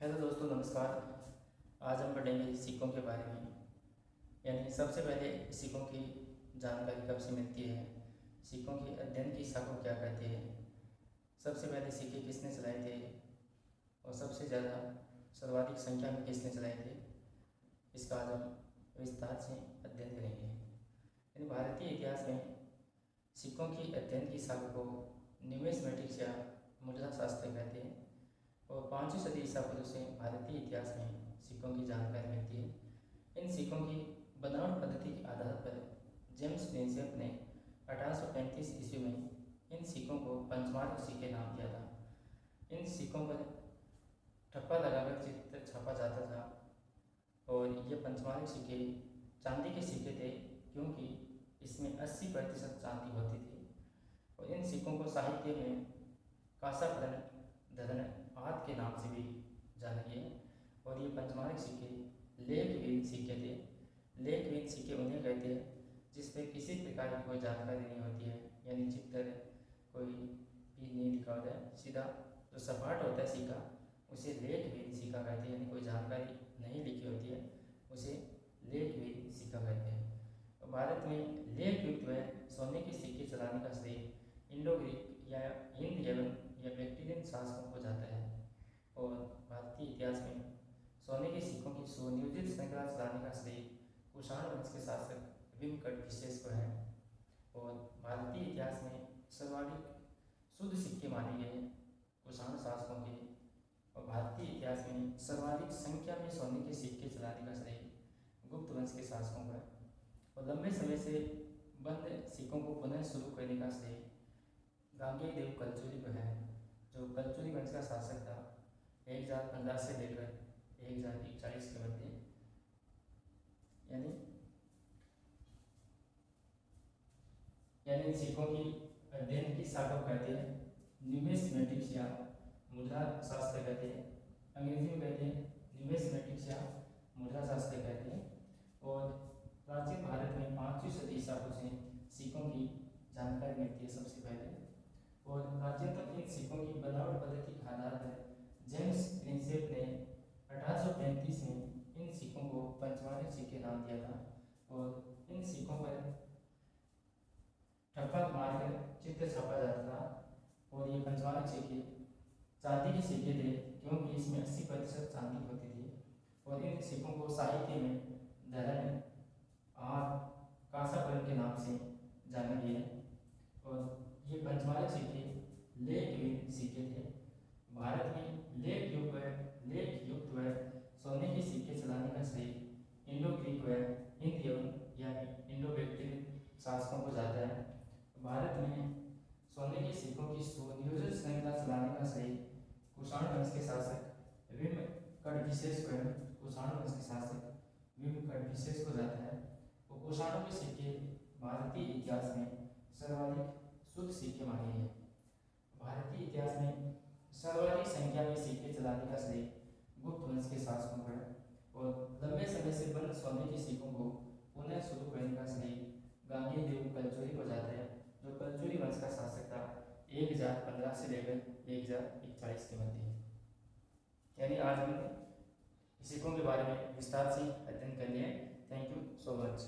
Hello दोस्तों, नमस्कार। आज हम पढ़ेंगे सिक्कों के बारे में। यानी सबसे पहले सिक्कों की जानकारी कब से मिलती है, सिक्कों के अध्ययन की शाखा को क्या कहते हैं, सबसे पहले सिक्के किसने चलाए थे और सबसे ज़्यादा सर्वाधिक संख्या में किसने चलाए थे, इसका आज हम विस्तार से अध्ययन करेंगे। यानी भारतीय इतिहास में सिक्कों की अध्ययन की शाखा को न्यूमिस्मेटिक्स या मुद्रा शास्त्र कहते हैं और 5वीं सदी ईसा पूर्व से भारतीय इतिहास में सिक्कों की जानकारी मिलती है। इन सिक्कों की बनावट पद्धति के आधार पर जेम्स प्रिंसेप ने 1835 ईस्वी में इन सिक्कों को पंचमार्क सिक्के नाम दिया था। इन सिक्कों पर ठप्पा लगाकर चित्र छापा जाता था और ये पंचमार्क सिक्के चांदी के सिक्के थे, क्योंकि इसमें 80% चांदी होती थी। और इन सिक्कों को साहित्य में कांसाभरण धरण आदि के नाम से भी जाना गया है। और ये पंचमार्क सिक्के लेखविहीन सिक्के थे। लेखविहीन सिक्के उन्हें कहते हैं जिसपे किसी प्रकार की कोई जानकारी नहीं होती है, यानी चित्र कोई भी नहीं लिखा होता है, सीधा जो सपाट होता है सिक्का उसे लेखविहीन सिक्का कहते हैं। यानी कोई जानकारी नहीं लिखी होती है, उसे लेखविहीन सिक्का कहते हैं। और भारत में लेखयुक्त व सोने के सिक्के चलाने का श्रेय इंडो ग्रीक या हिंद एवं या बैक्टीरियन शासकों को जाता है। और भारतीय इतिहास में सोने के सिक्कों की सुनियोजित श्रृंखला चलाने का श्रेय कुषाण वंश के शासक विमकटविशेष को है। और भारतीय इतिहास में सर्वाधिक शुद्ध सिक्के माने गए कुषाण शासकों के। और भारतीय इतिहास में सर्वाधिक संख्या में सोने के सिक्के चलाने का श्रेय गुप्त वंश के शासकों को है। और लंबे समय से बंद सिक्कों को पुनः शुरू करने का श्रेय गांगेय देव कलचुरी को है, जो कलचुरी वंश का शासक था 1015 से लेकर 1041 के मध्य। यानी सिक्कों की अध्ययन की शाखा कहते हैं न्यूमिस्मेटिक्स या मुद्रा शास्त्र कहते हैं। अंग्रेजी में कहते हैं न्यूमिस्मेटिक्स या मुद्रा शास्त्र कहते हैं। और प्राचीन भारत में 5वीं सदी ईसा पूर्व से सिक्कों की जानकारी मिलती है सबसे पहले। और प्राचीनतम इन सिक्कों की बनावट पद्धति के आधार पर जेम्स प्रिंसेप ने 1835 में इन सिक्कों को पंचमार्क सिक्के नाम दिया था। और इन सिक्कों पर ठप्पा मारकर चित्र छापा जाता था। और ये पंचमार्क सिक्के चांदी के सिक्के थे, क्योंकि इसमें 80% चांदी होती थी। और इन सिक्कों को साहित्य में धरण आद कांसाभरण के नाम से जाना गया है। और ये पंचमार्क सिक्के लेखविहीन सिक्के थे। भारत में लेखयुक्त व सोने के सिक्के चलाने का श्रेय इंडो ग्रीक व हिंद एवं या इंडो बैक्टीरियन शासकों को जाता है। भारत में सोने के सिक्कों की सुनियोजित श्रृंखला चलाने का श्रेय कुषाण वंश के शासक विमकटविशेष को है। कुषाण वंश के शासक विमकटविशेष को जाता है। और कुषाणों के सिक्के भारतीय इतिहास में सर्वाधिक शुद्ध सिक्के माने गए। भारतीय इतिहास में सर्वाधिक संख्या में सिक्के चलाने का श्रेय गुप्त वंश के शासकों को है। और लंबे समय से बंद सोने के सिक्कों को पुनः शुरू करने का श्रेय गांगेय देव कलचुरी को जाता है, जो कलचुरी वंश का शासक था 1015 से लेकर 1041 के मध्य। यानी आज हमने सिक्कों के बारे में विस्तार से अध्ययन कर लिया है। Thank you so much.